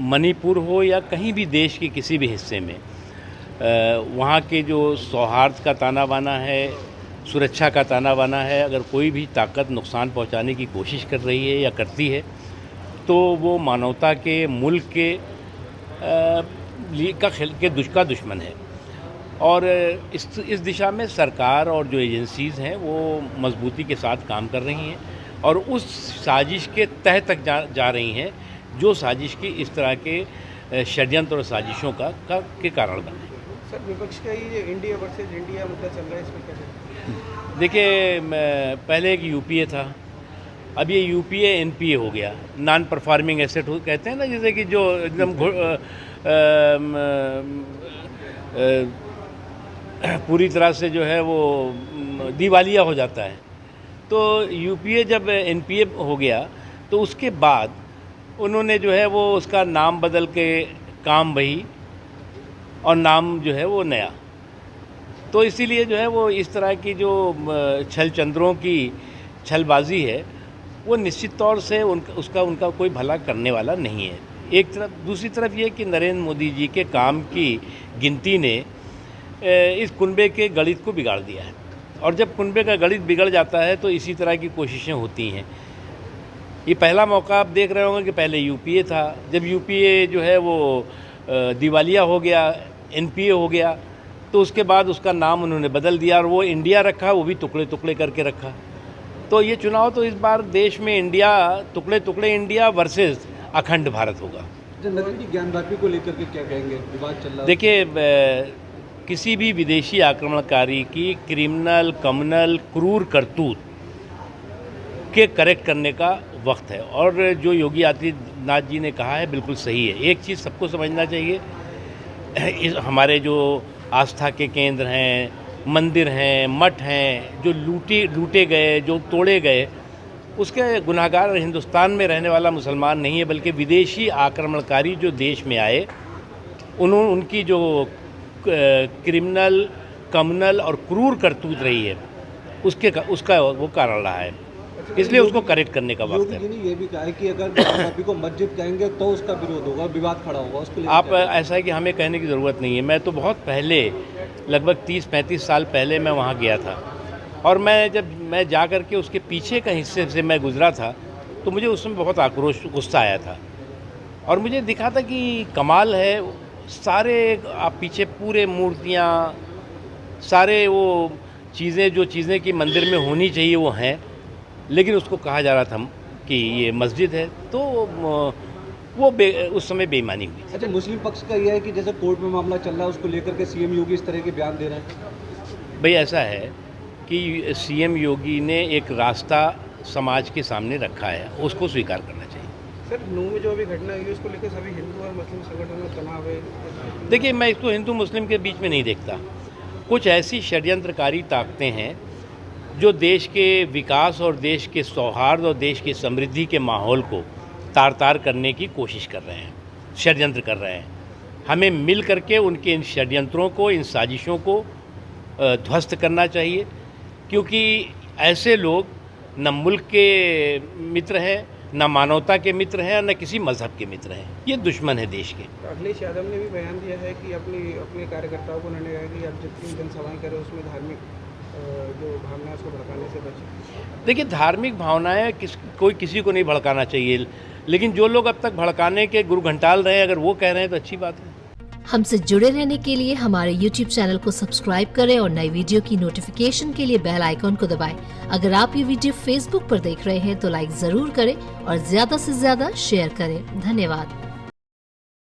मणिपुर हो या कहीं भी देश के किसी भी हिस्से में वहाँ के जो सौहार्द का ताना बाना है, सुरक्षा का ताना बाना है, अगर कोई भी ताकत नुकसान पहुँचाने की कोशिश कर रही है या करती है तो वो मानवता के, मुल्क के का दुश्मन है। और इस दिशा में सरकार और जो एजेंसीज़ हैं वो मजबूती के साथ काम कर रही हैं और उस साजिश के तह तक जा रही हैं जो साजिश की इस तरह के षड्यंत्र और साजिशों के कारण बने। सर, विपक्ष का ये इंडिया वर्सेस इंडिया मुद्दा चल रहा है, इसमें क्या? देखिए, पहले एक यूपीए था, अब ये यूपीए एनपीए हो गया, नॉन परफॉर्मिंग एसेट कहते हैं ना, जैसे कि जो एकदम पूरी तरह से जो है वो दिवालिया हो जाता है। तो यूपीए जब एनपीए हो गया तो उसके बाद उन्होंने जो है वो उसका नाम बदल के काम वही और नाम जो है वो नया। तो इसीलिए जो है वो इस तरह की जो छल चंद्रों की छलबाजी है वो निश्चित तौर से उनका कोई भला करने वाला नहीं है। एक तरफ, दूसरी तरफ ये कि नरेंद्र मोदी जी के काम की गिनती ने इस कुनबे के गणित को बिगाड़ दिया है और जब कुनबे का गणित बिगड़ जाता है तो इसी तरह की कोशिशें होती हैं। ये पहला मौका आप देख रहे होंगे कि पहले यूपीए था, जब यूपीए जो है वो दिवालिया हो गया, एनपीए हो गया, तो उसके बाद उसका नाम उन्होंने बदल दिया और वो इंडिया रखा, वो भी टुकड़े टुकड़े करके रखा। तो ये चुनाव तो इस बार देश में इंडिया टुकड़े टुकड़े इंडिया वर्सेस अखंड भारत होगा। नकली की ज्ञानवापी को लेकर के क्या कहेंगे, विवाद चल रहा है? देखिए, किसी भी विदेशी आक्रमणकारी की क्रिमिनल, कम्युनल, क्रूर करतूत के करेक्ट करने का वक्त है और जो योगी आदित्यनाथ जी ने कहा है बिल्कुल सही है। एक चीज़ सबको समझना चाहिए, हमारे जो आस्था के केंद्र हैं, मंदिर हैं, मठ हैं, जो लूटे गए, जो तोड़े गए, उसके गुनहगार हिंदुस्तान में रहने वाला मुसलमान नहीं है, बल्कि विदेशी आक्रमणकारी जो देश में आए उनकी जो क्रिमिनल, कम्युनल और क्रूर करतूत रही है उसका वो कारण रहा है, इसलिए उसको करेक्ट करने का वक्त है। योगी जी ने ये भी कहा है कि अगर ज्ञानवापी को मस्जिद कहेंगे तो उसका विरोध होगा, विवाद खड़ा होगा, उसको आप ऐसा है कि हमें कहने की ज़रूरत नहीं है। मैं तो बहुत पहले, लगभग 30-35 साल पहले मैं वहाँ गया था और मैं जा कर के उसके पीछे का हिस्से से मैं गुजरा था तो मुझे उसमें बहुत आक्रोश, गुस्सा आया था और मुझे दिखा था कि कमाल है, सारे आप पीछे पूरे मूर्तियाँ, सारे वो जो चीज़ें कि मंदिर में होनी चाहिए वो हैं, लेकिन उसको कहा जा रहा था कि ये मस्जिद है, तो वो उस समय बेईमानी हुई। अच्छा, मुस्लिम पक्ष का यह है कि जैसे कोर्ट में मामला चल रहा है उसको लेकर के सीएम योगी इस तरह के बयान दे रहे हैं। भाई, ऐसा है कि सीएम योगी ने एक रास्ता समाज के सामने रखा है, उसको स्वीकार करना चाहिए। सर, नूह में जो अभी घटना हुई उसको लेकर सभी हिंदू और मुस्लिम संगठनों में तनाव है। देखिए, मैं इसको हिंदू मुस्लिम के बीच में नहीं देखता। कुछ ऐसी षड्यंत्रकारी ताकतें हैं जो देश के विकास और देश के सौहार्द और देश की समृद्धि के माहौल को तार करने की कोशिश कर रहे हैं, षड्यंत्र कर रहे हैं। हमें मिल करके उनके इन षड्यंत्रों को, इन साजिशों को ध्वस्त करना चाहिए, क्योंकि ऐसे लोग न मुल्क के मित्र हैं, न मानवता के मित्र हैं, न किसी मजहब के मित्र हैं। ये दुश्मन है देश के। अखिलेश यादव ने भी बयान दिया है कि अपने कार्यकर्ताओं को उन्होंने कहा कि आप जितनी जनसभाएं करें उसमें धार्मिक जो भावना है उसको भड़काने से बचें। देखिए, धार्मिक भावनाएं कोई किसी को नहीं भड़काना चाहिए, लेकिन जो लोग अब तक भड़काने के गुरु घंटाल रहे हैं, अगर वो कह रहे हैं तो अच्छी बात है। हमसे जुड़े रहने के लिए हमारे YouTube चैनल को सब्सक्राइब करें और नई वीडियो की नोटिफिकेशन के लिए बेल आइकॉन को दबाएं। अगर आप ये वीडियो Facebook पर देख रहे हैं तो लाइक जरूर करें और ज्यादा से ज्यादा शेयर करें। धन्यवाद।